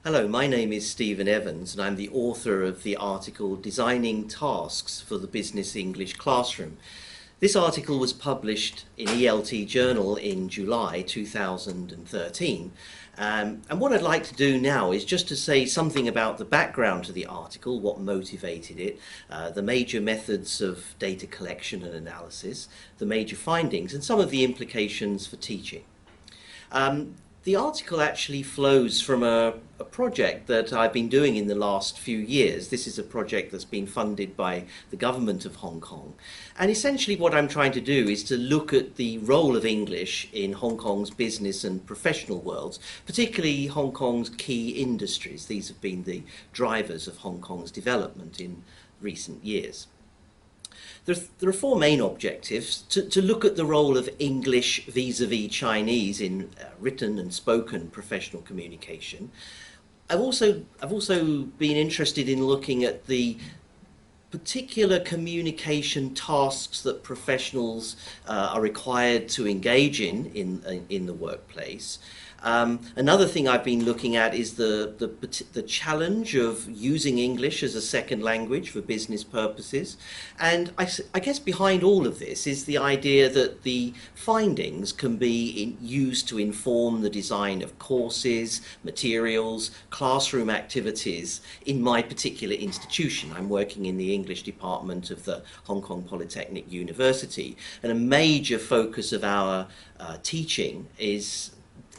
Hello, my name is Stephen Evans and I'm the author of the article Designing Tasks for the Business English Classroom. This article was published in ELT Journal in July 2013. And what I'd like to do now is just to say something about the background to the article, what motivated it, the major methods of data collection and analysis, the major findings, and some of the implications for teaching. The article actually flows from a project that I've been doing in the last few years. This is a project that's been funded by the government of Hong Kong. And essentially what I'm trying to do is to look at the role of English in Hong Kong's business and professional worlds, particularly Hong Kong's key industries. These have been the drivers of Hong Kong's development in recent years. There are four main objectives: to look at the role of English vis-a-vis Chinese in written and spoken professional communication. I've also been interested in looking at the particular communication tasks that professionals are required to engage in the workplace. Another thing I've been looking at is the challenge of using English as a second language for business purposes. And I guess behind all of this is the idea that the findings can be used to inform the design of courses, materials, classroom activities in my particular institution. I'm working in the English department of the Hong Kong Polytechnic University, and a major focus of our teaching is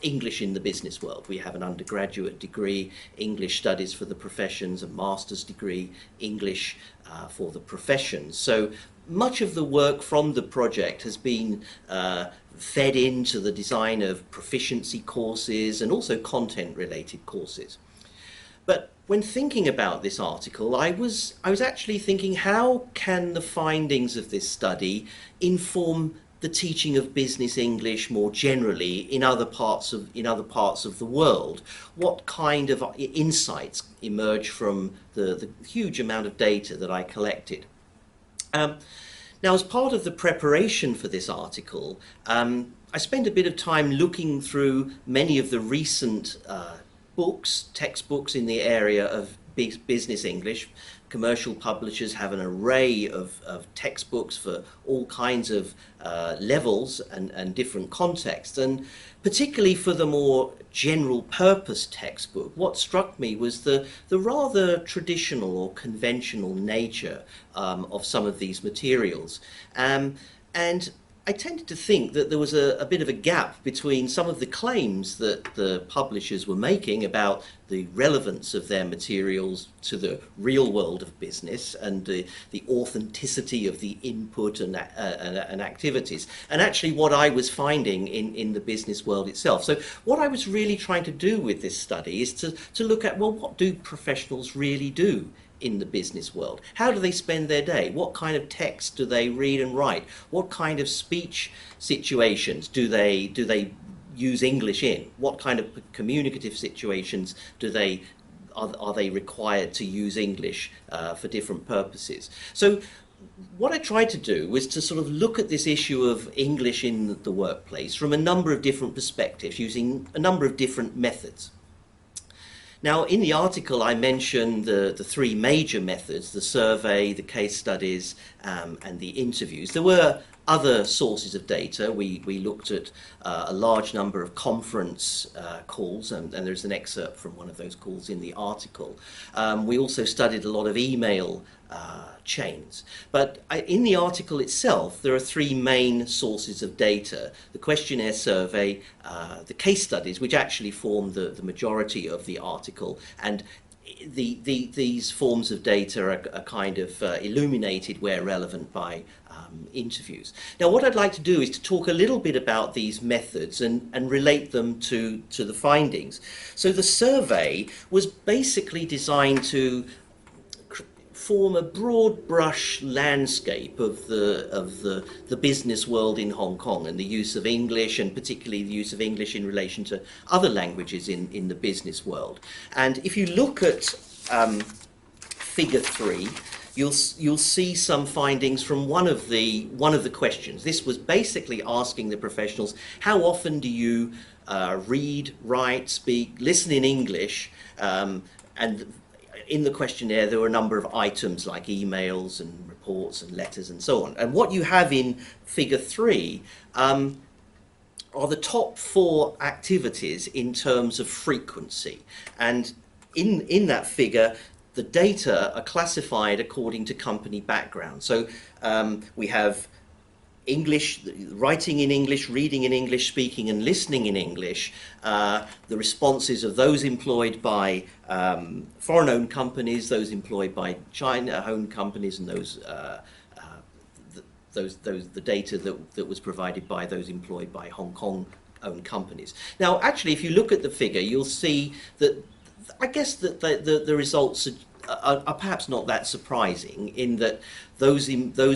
English in the business world. We have an undergraduate degree, English studies for the professions, a master's degree, English for the professions. So much of the work from the project has been fed into the design of proficiency courses and also content-related courses. But when thinking about this article, I was actually thinking, how can the findings of this study inform the teaching of business English more generally in other parts of the world? What kind of insights emerge from the huge amount of data that I collected? Now, as part of the preparation for this article, I spent a bit of time looking through many of the recent textbooks in the area of business English. Commercial publishers have an array of textbooks for all kinds of levels and different contexts. And particularly for the more general purpose textbook, what struck me was the rather traditional or conventional nature of some of these materials. And I tended to think that there was a bit of a gap between some of the claims that the publishers were making about the relevance of their materials to the real world of business and the authenticity of the input and activities, and actually what I was finding in the business world itself. So what I was really trying to do with this study is to look at, well, what do professionals really do in the business world? How do they spend their day? What kind of text do they read and write? What kind of speech situations do they use English in? What kind of communicative situations are they required to use English for different purposes? So what I tried to do was to sort of look at this issue of English in the workplace from a number of different perspectives, using a number of different methods. Now, in the article, I mentioned the three major methods: the survey, the case studies, and the interviews. There were other sources of data. We looked at a large number of conference calls, and there's an excerpt from one of those calls in the article. We also studied a lot of email chains. But in the article itself, there are three main sources of data: the questionnaire survey, the case studies, which actually form the majority of the article, and these forms of data are kind of illuminated where relevant by interviews. Now, what I'd like to do is to talk a little bit about these methods and relate them to the findings. So the survey was basically designed to form a broad brush landscape of the business world in Hong Kong and the use of English, and particularly the use of English in relation to other languages in the business world. And if you look at figure 3, you'll see some findings from one of the questions. This was basically asking the professionals, how often do you read, write, speak, listen in English, and in the questionnaire there were a number of items like emails and reports and letters and so on. And what you have in figure 3 are the top 4 activities in terms of frequency. And in that figure, the data are classified according to company background. So we have English, writing in English, reading in English, speaking and listening in English, the responses of those employed by foreign-owned companies, those employed by China-owned companies, and the data that was provided by those employed by Hong Kong-owned companies. Now, actually, if you look at the figure, you'll see that I guess that the results are perhaps not that surprising, in that those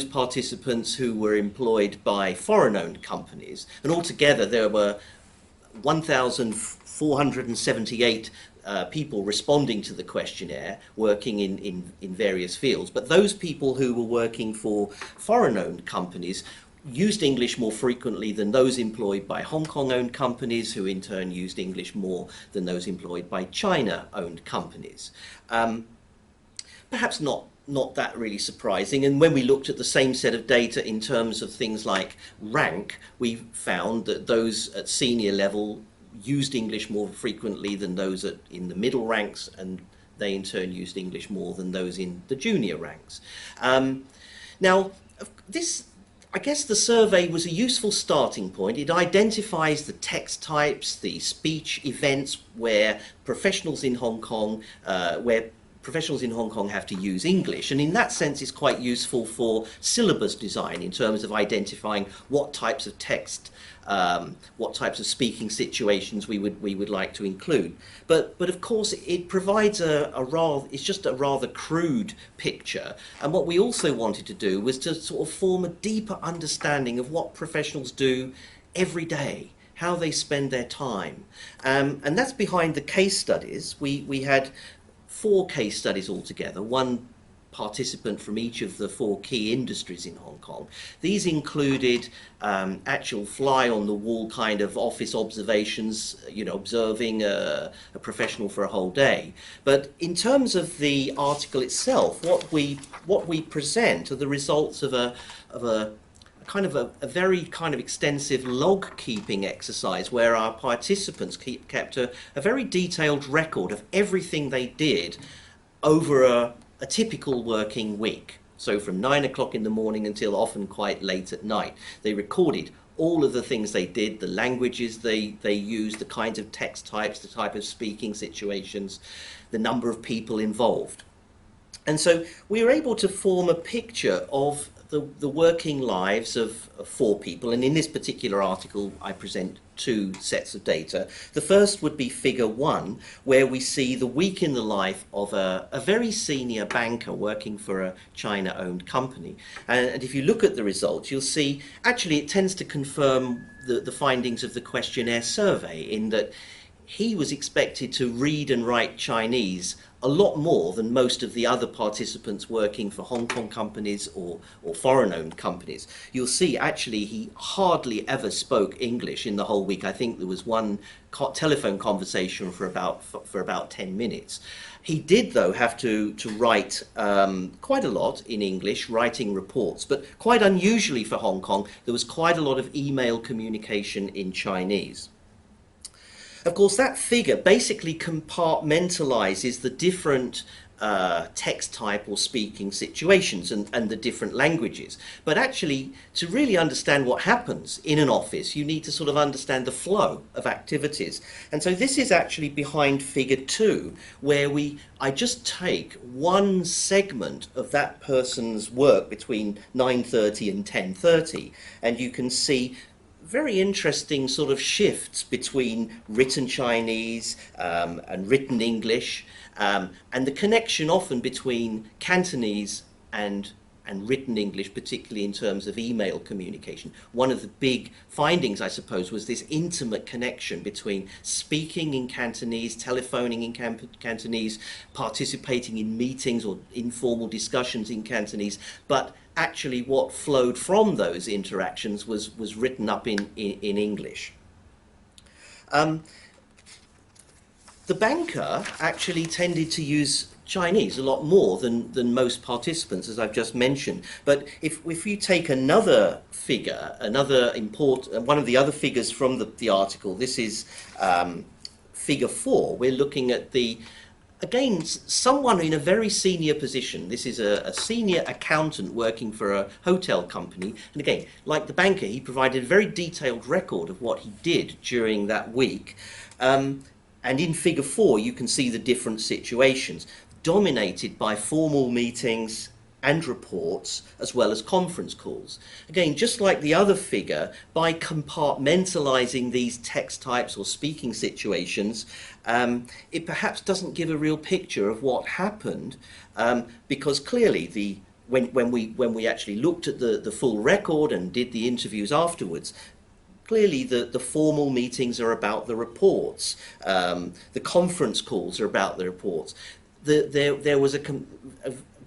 participants who were employed by foreign-owned companies, and altogether there were 1,478 people responding to the questionnaire, working in various fields. But those people who were working for foreign-owned companies used English more frequently than those employed by Hong Kong-owned companies, who in turn used English more than those employed by China-owned companies. Perhaps not that really surprising. And when we looked at the same set of data in terms of things like rank, we found that those at senior level used English more frequently than those in the middle ranks, and they in turn used English more than those in the junior ranks. Now, I guess the survey was a useful starting point. It identifies the text types, the speech events where professionals in Hong Kong have to use English, and in that sense it's quite useful for syllabus design in terms of identifying what types of text, what types of speaking situations we would like to include. But of course it provides it's just a rather crude picture, and what we also wanted to do was to sort of form a deeper understanding of what professionals do every day, how they spend their time, and that's behind the case studies. We had 4 case studies altogether, one participant from each of the 4 key industries in Hong Kong. These included actual fly-on-the-wall kind of office observations, observing a professional for a whole day. But in terms of the article itself, what we present are the results of a very kind of extensive log-keeping exercise, where our participants kept a very detailed record of everything they did over a typical working week. So from 9 o'clock in the morning until often quite late at night. They recorded all of the things they did, the languages they used, the kinds of text types, the type of speaking situations, the number of people involved. And so we were able to form a picture of the working lives of 4 people, and in this particular article I present 2 sets of data. The first would be figure 1, where we see the week in the life of a very senior banker working for a China-owned company. And if you look at the results, you'll see actually it tends to confirm the findings of the questionnaire survey, in that he was expected to read and write Chinese a lot more than most of the other participants working for Hong Kong companies or foreign-owned companies. You'll see actually he hardly ever spoke English in the whole week. I think there was one telephone conversation for about 10 minutes. He did, though, have to write quite a lot in English, writing reports, but quite unusually for Hong Kong, there was quite a lot of email communication in Chinese. Of course, that figure basically compartmentalizes the different text type or speaking situations and the different languages. But actually, to really understand what happens in an office, you need to sort of understand the flow of activities. And so this is actually behind figure 2, where I just take one segment of that person's work between 9:30 and 10:30, and you can see very interesting sort of shifts between written Chinese and written English, and the connection often between Cantonese and written English, particularly in terms of email communication. One of the big findings, I suppose, was this intimate connection between speaking in Cantonese, telephoning in Cantonese, participating in meetings or informal discussions in Cantonese, but actually what flowed from those interactions was written up in English. The banker actually tended to use Chinese a lot more than most participants, as I've just mentioned. But if you take another figure, one of the other figures from the article, this is figure 4. We're looking at again, someone in a very senior position. This is a senior accountant working for a hotel company. And again, like the banker, he provided a very detailed record of what he did during that week. And in figure 4, you can see the different situations, dominated by formal meetings and reports, as well as conference calls. Again, just like the other figure, by compartmentalizing these text types or speaking situations, it perhaps doesn't give a real picture of what happened, because clearly when we actually looked at the full record and did the interviews afterwards, clearly the formal meetings are about the reports, the conference calls are about the reports. There was a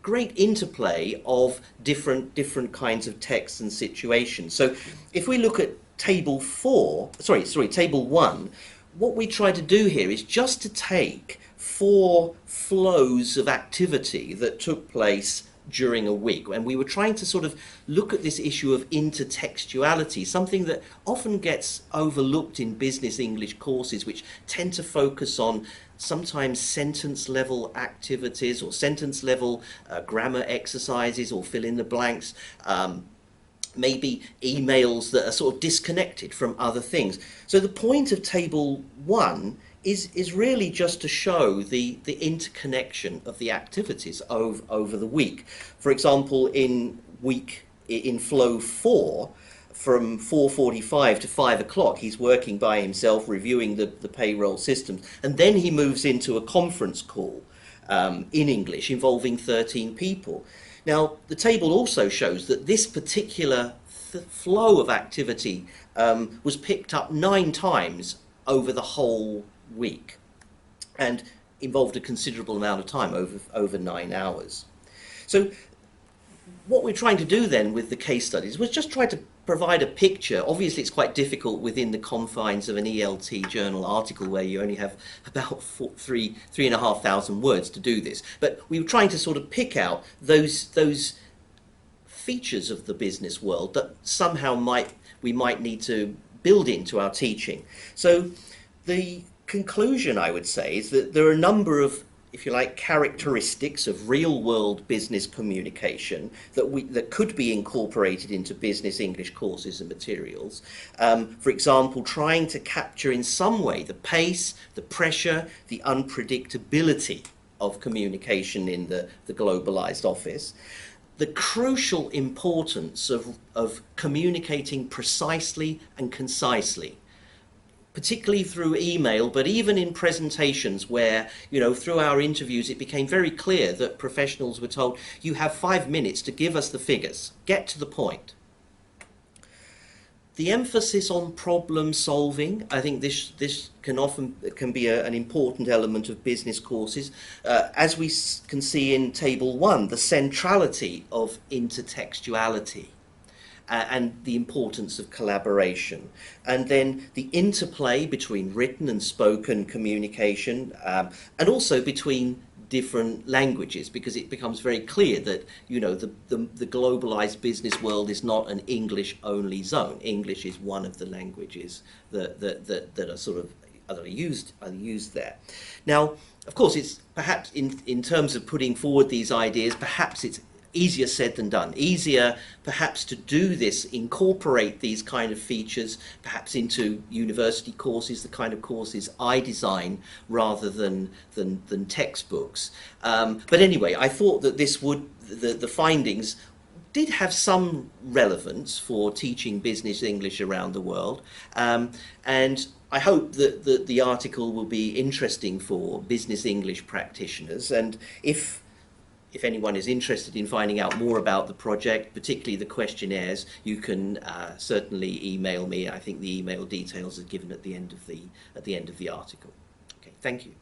great interplay of different kinds of texts and situations. So if we look at table 1, what we try to do here is just to take 4 flows of activity that took place during a week, and we were trying to sort of look at this issue of intertextuality, something that often gets overlooked in business English courses, which tend to focus on sometimes sentence level activities or sentence level grammar exercises or fill in the blanks, maybe emails that are sort of disconnected from other things. So the point of table 1 is really just to show the interconnection of the activities over the week. For example, in flow 4, from 4:45 to 5 o'clock, he's working by himself, reviewing the payroll systems, and then he moves into a conference call in English involving 13 people. Now, the table also shows that this particular flow of activity was picked up 9 times over the whole week and involved a considerable amount of time, over 9 hours. So what we're trying to do then with the case studies was just try to provide a picture. Obviously it's quite difficult within the confines of an ELT journal article where you only have about 3,500 words to do this, but we were trying to sort of pick out those features of the business world that somehow we might need to build into our teaching. So the conclusion, I would say, is that there are a number of, if you like, characteristics of real-world business communication that could be incorporated into business English courses and materials. For example, trying to capture in some way the pace, the pressure, the unpredictability of communication in the globalized office. The crucial importance of communicating precisely and concisely, particularly through email, but even in presentations where, through our interviews, it became very clear that professionals were told, you have 5 minutes to give us the figures, get to the point. The emphasis on problem solving, I think this can be an important element of business courses. As we can see in table 1, the centrality of intertextuality. And the importance of collaboration, and then the interplay between written and spoken communication, and also between different languages, because it becomes very clear that the globalized business world is not an English only zone. English is one of the languages that are sort of are used there. Now, of course, it's perhaps in terms of putting forward these ideas, perhaps it's easier said than done. Easier perhaps to do this, incorporate these kind of features perhaps into university courses, the kind of courses I design, rather than textbooks. But anyway, I thought that the findings did have some relevance for teaching business English around the world. And I hope that the article will be interesting for business English practitioners. And if anyone is interested in finding out more about the project, particularly the questionnaires, you can certainly email me. I think the email details are given at the end of the article. Okay, thank you.